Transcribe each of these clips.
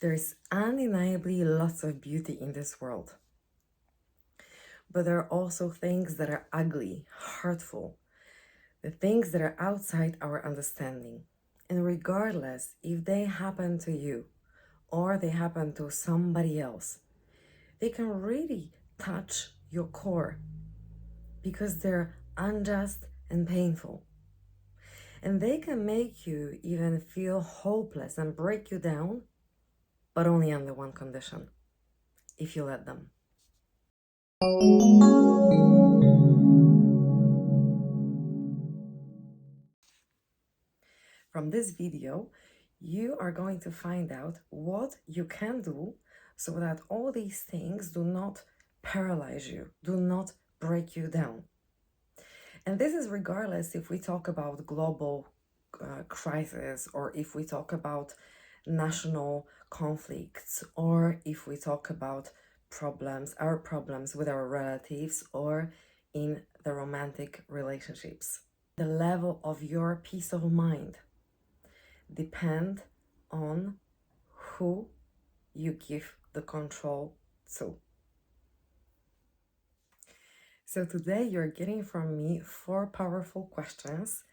There's undeniably lots of beauty in this world. But there are also things that are ugly, hurtful, the things that are outside our understanding. And regardless if they happen to you or they happen to somebody else, they can really touch your core because they're unjust and painful. And they can make you even feel hopeless and break you down, but only under one condition: if you let them. From this video, you are going to find out what you can do so that all these things do not paralyze you, do not break you down. And this is regardless if we talk about global crisis, or if we talk about national conflicts, or if we talk about our problems with our relatives, or in the romantic relationships. The level of your peace of mind depend on who you give the control to. So today you're getting from me 4 powerful questions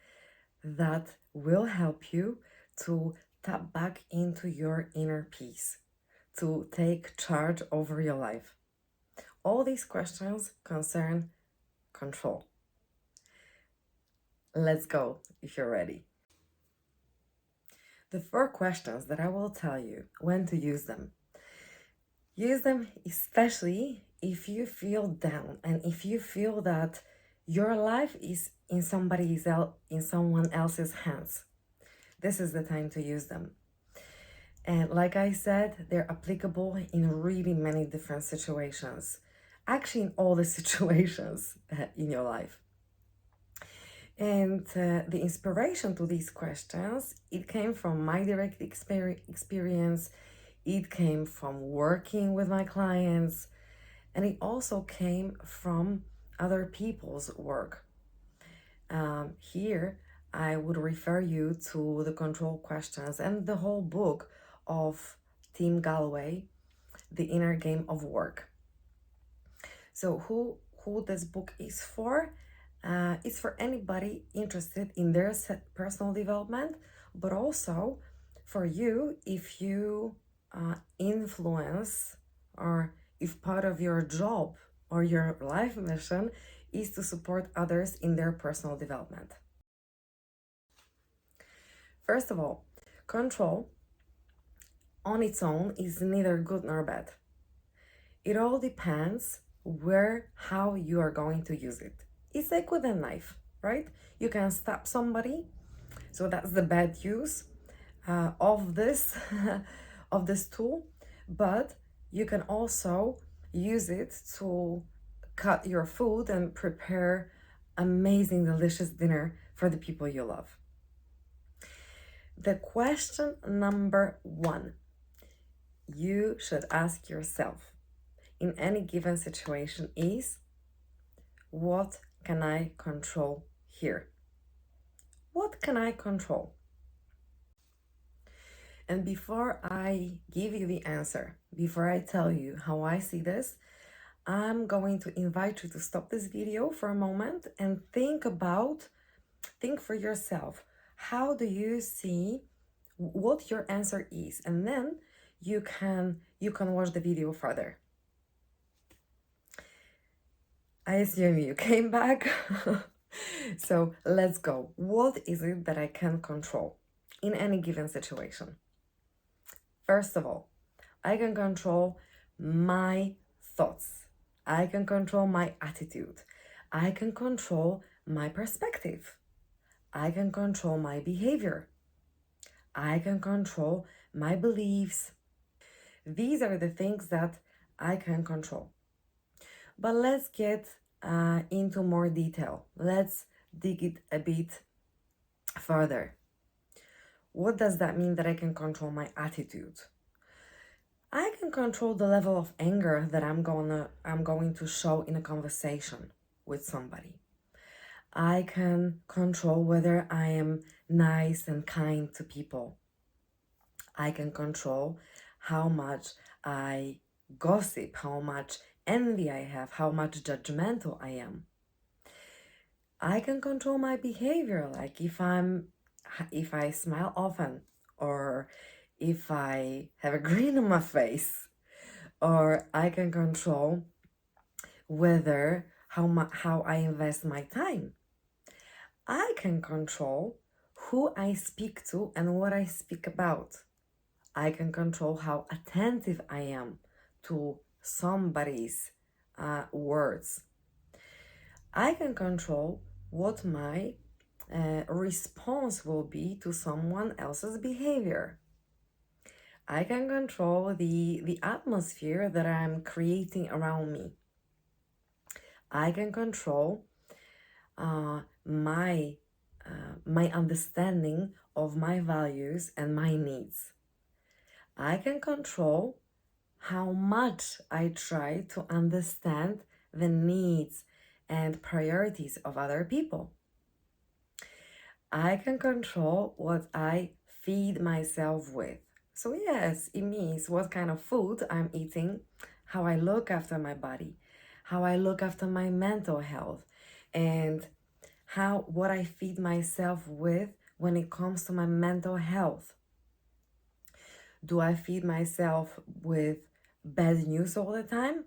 that will help you to tap back into your inner peace, to take charge over your life. All these questions concern control. Let's go if you're ready. The 4 questions that I will tell you when to use them. Use them especially if you feel down and if you feel that your life is in someone else's hands. This is the time to use them. And like I said, they're applicable in really many different situations. Actually, in all the situations in your life. And the inspiration to these questions, it came from my direct experience. It came from working with my clients, and it also came from other people's work. Here, I would refer you to the control questions and the whole book of Tim Galloway, The Inner Game of Work. So who this book is for? It's for anybody interested in their personal development, but also for you if you influence, or if part of your job or your life mission is to support others in their personal development. First of all, control on its own is neither good nor bad. It all depends how you are going to use it. It's like with a knife, right? You can stab somebody, so that's the bad use of this of this tool, but you can also use it to cut your food and prepare amazing, delicious dinner for the people you love. The question number 1 you should ask yourself in any given situation is, what can I control here? What can I control? And before I give you the answer, before I tell you how I see this, I'm going to invite you to stop this video for a moment and think for yourself. How do you see what your answer is? And then you can watch the video further. I assume you came back. So let's go. What is it that I can control in any given situation? First of all, I can control my thoughts. I can control my attitude. I can control my perspective. I can control my behavior. I can control my beliefs. These are the things that I can control. But let's get into more detail. Let's dig it a bit further. What does that mean that I can control my attitude? I can control the level of anger that I'm going to show in a conversation with somebody. I can control whether I am nice and kind to people. I can control how much I gossip, how much envy I have, how much judgmental I am. I can control my behavior, like if I smile often, or if I have a grin on my face, or I can control whether how I invest my time. I can control who I speak to and what I speak about. I can control how attentive I am to somebody's words. I can control what my response will be to someone else's behavior. I can control the atmosphere that I'm creating around me. I can control my understanding of my values and my needs. I can control how much I try to understand the needs and priorities of other people. I can control what I feed myself with. So, yes, it means what kind of food I'm eating, how I look after my body, how I look after my mental health, and what I feed myself with when it comes to my mental health. Do I feed myself with bad news all the time?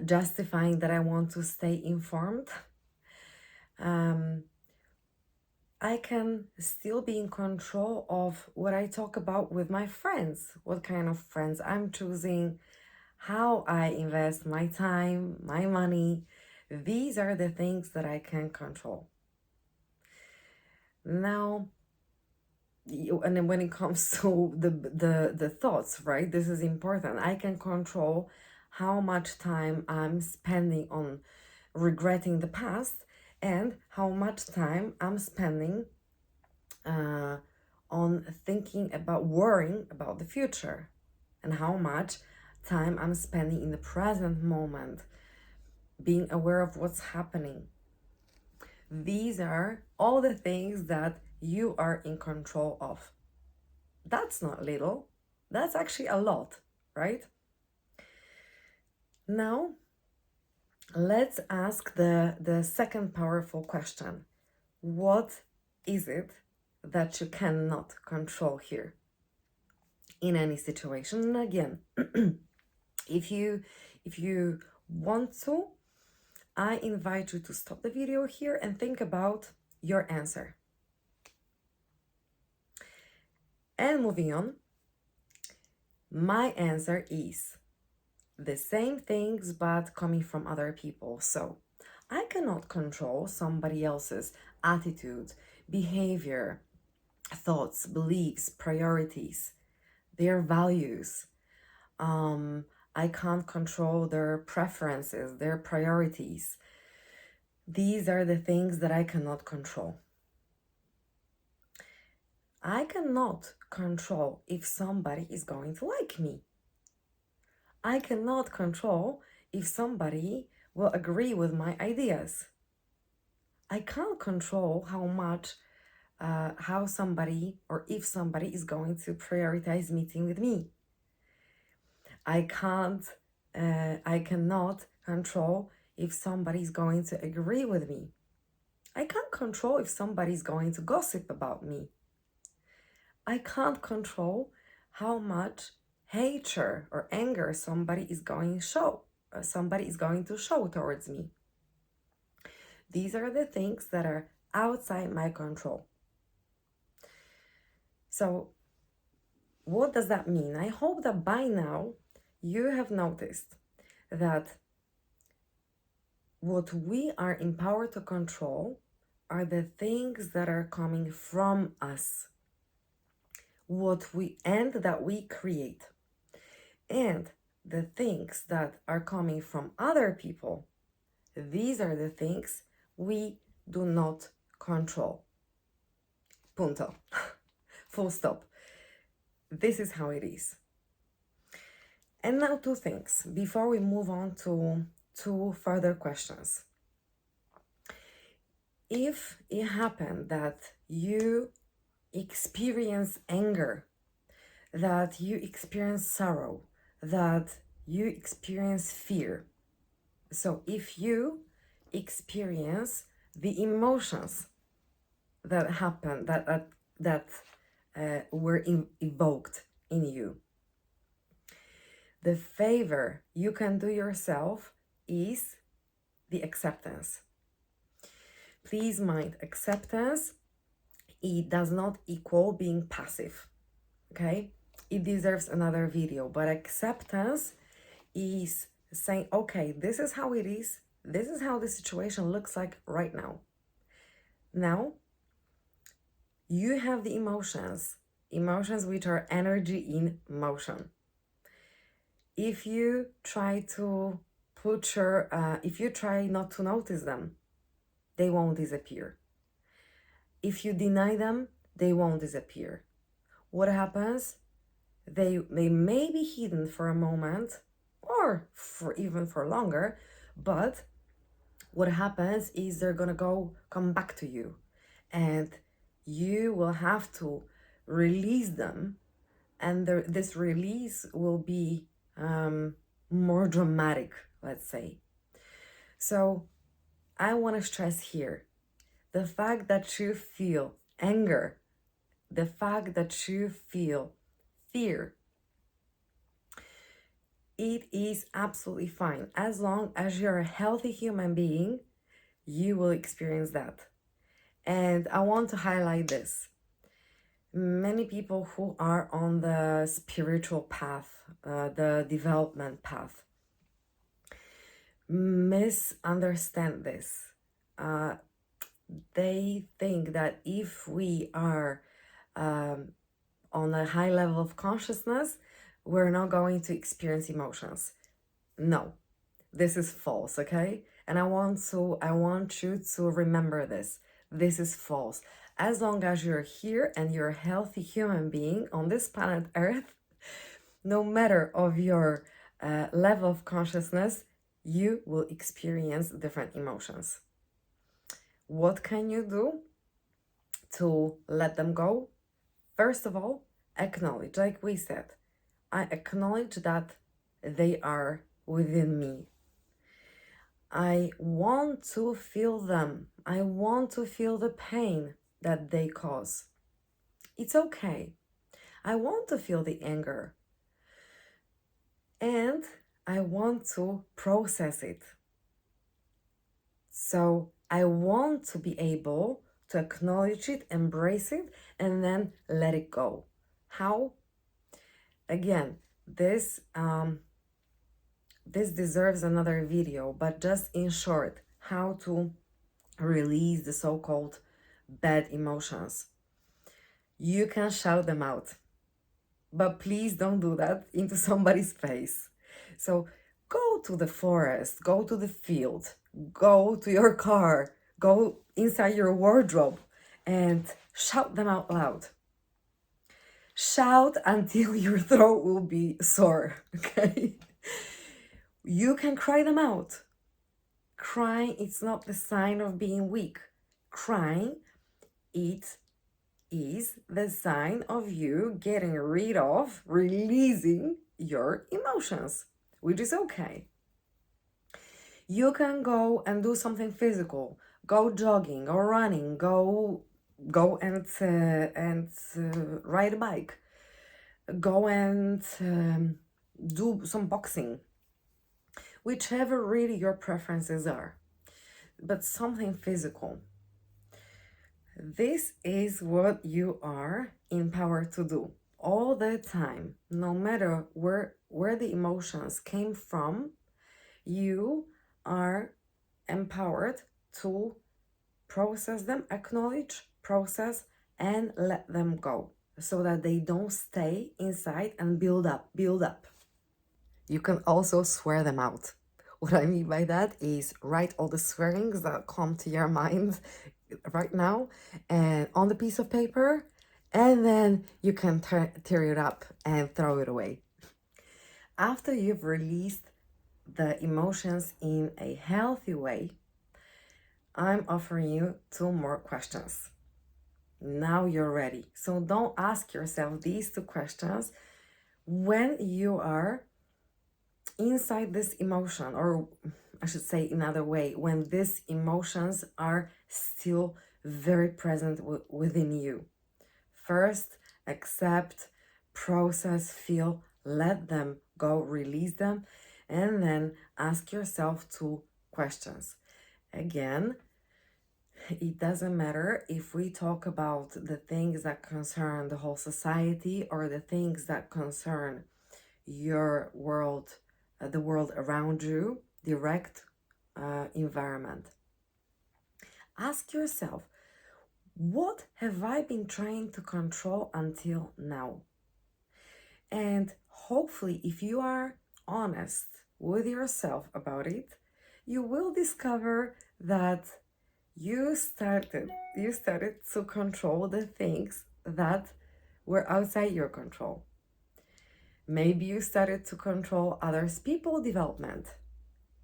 Justifying that I want to stay informed? I can still be in control of what I talk about with my friends, what kind of friends I'm choosing, how I invest my time, my money. These are the things that I can control. Now, and then when it comes to the thoughts, right, this is important. I can control how much time I'm spending on regretting the past and how much time I'm spending on thinking about worrying about the future, and how much time I'm spending in the present moment, being aware of what's happening. These are all the things that you are in control of. That's not little, that's actually a lot, right? Now, let's ask the second powerful question. What is it that you cannot control here in any situation? And again, if you want to, I invite you to stop the video here and think about your answer. And moving on, my answer is the same things but coming from other people. So I cannot control somebody else's attitude, behavior, thoughts, beliefs, priorities, their values. I can't control their preferences, their priorities. These are the things that I cannot control. I cannot control if somebody is going to like me. I cannot control if somebody will agree with my ideas. I can't control how somebody or if somebody is going to prioritize meeting with me. I cannot control if somebody is going to agree with me. I can't control if somebody is going to gossip about me. I can't control how much hatred or anger somebody is going to show towards me. These are the things that are outside my control. So, what does that mean? I hope that by now you have noticed that what we are empowered to control are the things that are coming from us, that we create. And the things that are coming from other people, these are the things we do not control. Punto. Full stop. This is how it is. And now two things before we move on to two further questions. If it happened that you experience anger that you experience sorrow, that you experience fear. So if you experience the emotions that happen, that were evoked in you, the favor you can do yourself is the acceptance. Please mind, acceptance, it does not equal being passive. Okay, it deserves another video, but acceptance is saying, okay, this is how it is, this is how the situation looks like right now. Now you have the emotions which are energy in motion. If you try to if you try not to notice them, they won't disappear. If you deny them, they won't disappear. What happens? They may be hidden for a moment or for even for longer, but what happens is they're gonna come back to you, and you will have to release them, and this release will be more dramatic, let's say. So I want to stress here the fact that you feel anger, the fact that you feel fear, it is absolutely fine. As long as you're a healthy human being, you will experience that. And I want to highlight this. Many people who are on the spiritual path, the development path, misunderstand this. They think that if we are on a high level of consciousness, we're not going to experience emotions. No, this is false, okay? And I want you to remember this. This is false. As long as you're here and you're a healthy human being on this planet Earth, no matter of your level of consciousness, you will experience different emotions. What can you do to let them go? First of all, acknowledge, like we said, I acknowledge that they are within me. I want to feel them. I want to feel the pain that they cause. It's okay. I want to feel the anger. And I want to process it. So I want to be able to acknowledge it, embrace it, and then let it go. How? Again, this deserves another video, but just in short, how to release the so-called bad emotions. You can shout them out, but please don't do that into somebody's face. So go to the forest, go to the field, go to your car, go inside your wardrobe and shout them out loud. Shout until your throat will be sore, okay? You can cry them out. Crying, it's not the sign of being weak. Crying, it is the sign of you getting rid of, releasing your emotions, which is okay. You can go and do something physical, go jogging or running, go and ride a bike, go and do some boxing, whichever really your preferences are, but something physical. This is what you are empowered to do all the time, no matter where the emotions came from. You are empowered to process them, acknowledge, process, and let them go so that they don't stay inside and build up. You can also swear them out. What I mean by that is write all the swearings that come to your mind right now and on the piece of paper, and then you can tear it up and throw it away. After you've released the emotions in a healthy way, I'm offering you 2 more questions. Now you're ready. So don't ask yourself these two questions when you are inside this emotion, or I should say another way, when these emotions are still very present within you. First, accept, process, feel, let them go, release them, and then ask yourself two questions. Again, it doesn't matter if we talk about the things that concern the whole society or the things that concern your world, the world around you, direct environment. Ask yourself, what have I been trying to control until now? And hopefully, if you are honest with yourself about it, you will discover that you started to control the things that were outside your control. Maybe you started to control others people development.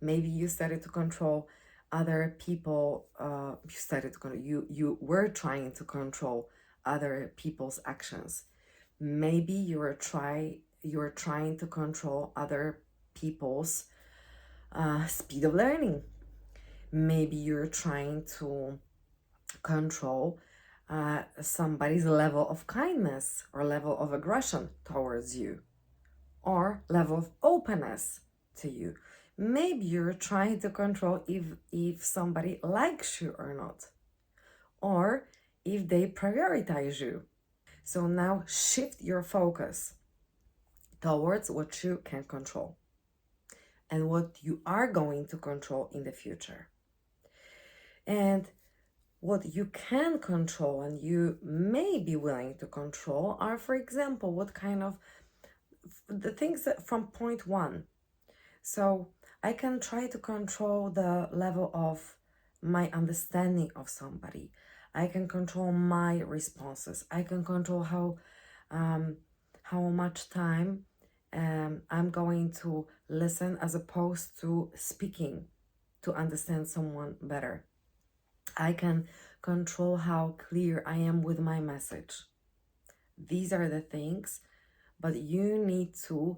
Maybe you started to control other people. You were trying to control other people's actions. Maybe you were trying to control other people's speed of learning. Maybe you're trying to control somebody's level of kindness or level of aggression towards you, or level of openness to you. Maybe you're trying to control if somebody likes you or not, or if they prioritize you. So now shift your focus towards what you can control and what you are going to control in the future. And what you can control and you may be willing to control are, for example, what kind of the things that from point one. So I can try to control the level of my understanding of somebody. I can control my responses. I can control how much time I'm going to listen as opposed to speaking to understand someone better. I can control how clear I am with my message. These are the things, but you need to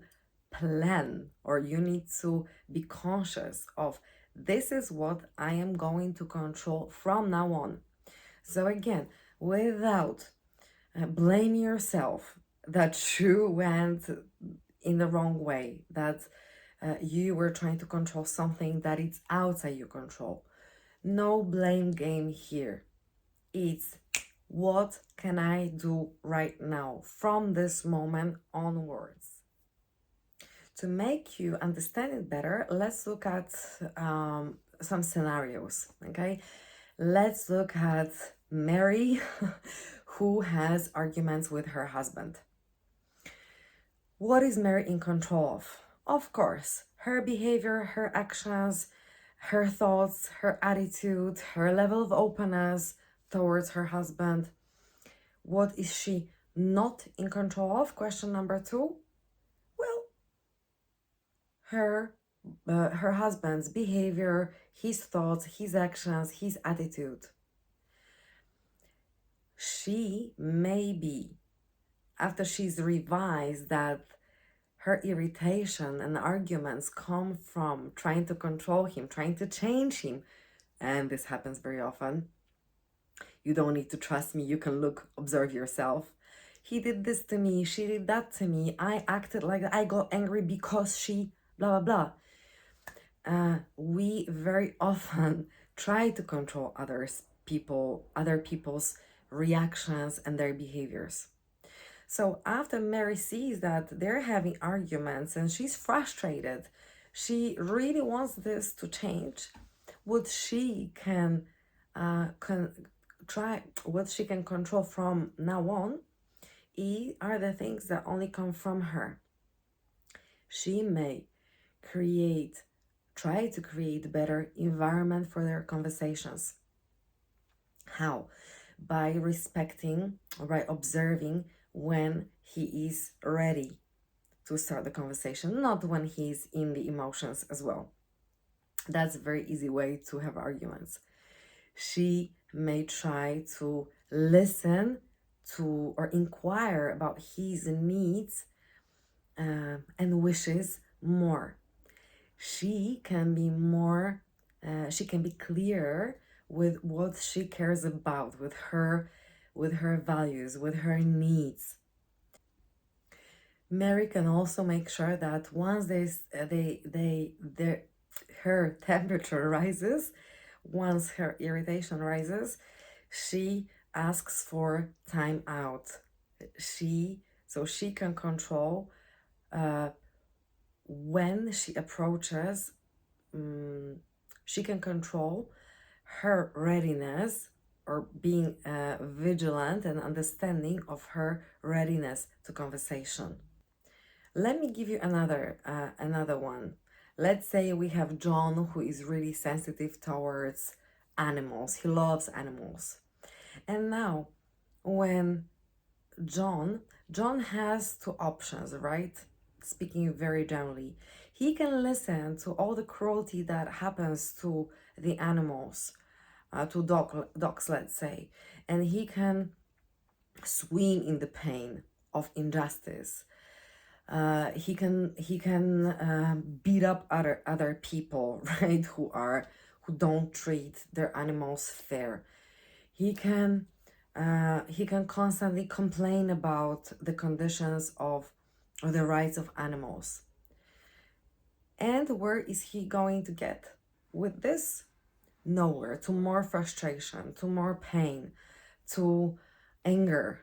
plan, or you need to be conscious of, this is what I am going to control from now on. So again, without blaming yourself that you went in the wrong way, that you were trying to control something that is outside your control. No blame game here. It's what can I do right now from this moment onwards? To make you understand it better, let's look at some scenarios, okay? Let's look at Mary, who has arguments with her husband. What is Mary in control of? Of course, her behavior, her actions, her thoughts, her attitude, her level of openness towards her husband. What is she not in control of? Question number two. Well, her husband's behavior, his thoughts, his actions, his attitude. She may be, after she's revised that her irritation and arguments come from trying to control him, trying to change him, and this happens very often. You don't need to trust me, you can observe yourself. He did this to me, she did that to me, I acted like that, I got angry because she blah blah blah. We very often try to control other people's reactions and their behaviors. So after Mary sees that they're having arguments and she's frustrated, she really wants this to change. What she can what she can control from now on are the things that only come from her. She may try to create better environment for their conversations. How? By respecting, or by observing when he is ready to start the conversation, not when he's in the emotions as well. That's a very easy way to have arguments. She may try to listen to or inquire about his needs and wishes more. She can be more, she can be clearer with what she cares about, with her values, with her needs. Mary can also make sure that once her temperature rises, once her irritation rises, she asks for time out. So she can control when she approaches. She can control her readiness, or being vigilant and understanding of her readiness to conversation. Let me give you another one. Let's say we have John, who is really sensitive towards animals. He loves animals. And now, when John has two options, right? Speaking very generally, he can listen to all the cruelty that happens to the animals, to dogs, let's say, and he can swim in the pain of injustice. He can beat up other people, right? Who don't treat their animals fair. He can constantly complain about the conditions of or the rights of animals. And where is he going to get with this? Nowhere. To more frustration, to more pain, to anger.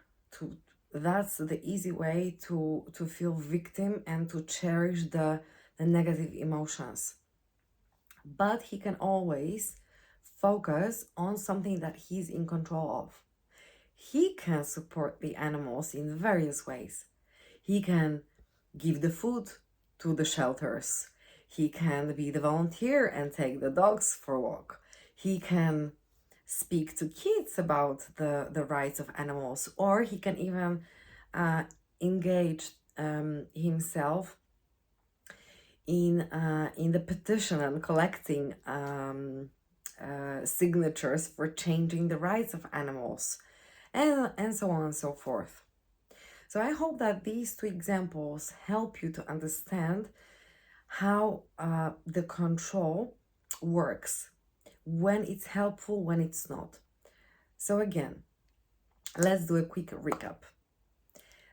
That's the easy way to feel victim and to cherish the negative emotions. But he can always focus on something that he's in control of. He can support the animals in various ways. He can give the food to the shelters. He can be the volunteer and take the dogs for a walk. He can speak to kids about the rights of animals, or he can even engage himself in the petition and collecting signatures for changing the rights of animals, and so on and so forth. So I hope that these two examples help you to understand how the control works, when it's helpful, when it's not. So again, let's do a quick recap.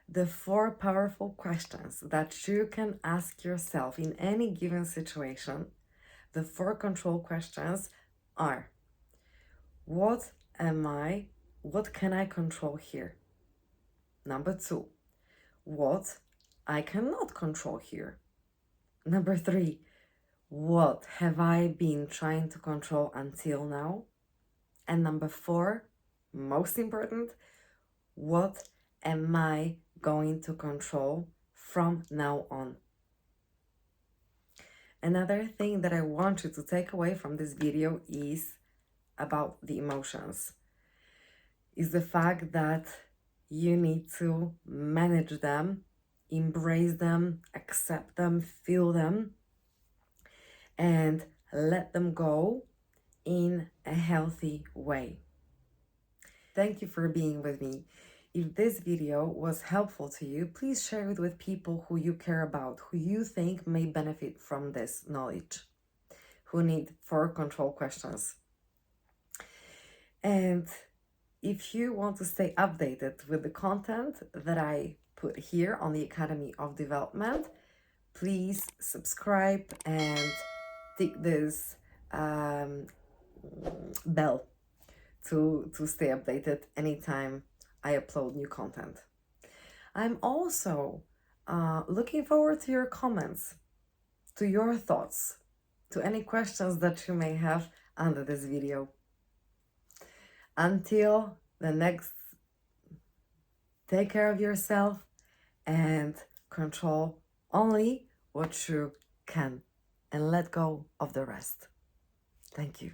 The 4 powerful questions that you can ask yourself in any given situation, the 4 control questions are: what can I control here? Number 2, what I cannot control here? Number 3, what have I been trying to control until now? And number 4, most important, what am I going to control from now on? Another thing that I want you to take away from this video is about the emotions, is the fact that you need to manage them, embrace them, accept them, feel them, and let them go in a healthy way. Thank you for being with me. If this video was helpful to you, please share it with people who you care about, who you think may benefit from this knowledge, who need 4 control questions. And if you want to stay updated with the content that I put here on the Academy of Development, please subscribe and tick this bell to stay updated anytime I upload new content. I'm also looking forward to your comments, to your thoughts, to any questions that you may have under this video. Until the next, take care of yourself and control only what you can, and let go of the rest. Thank you.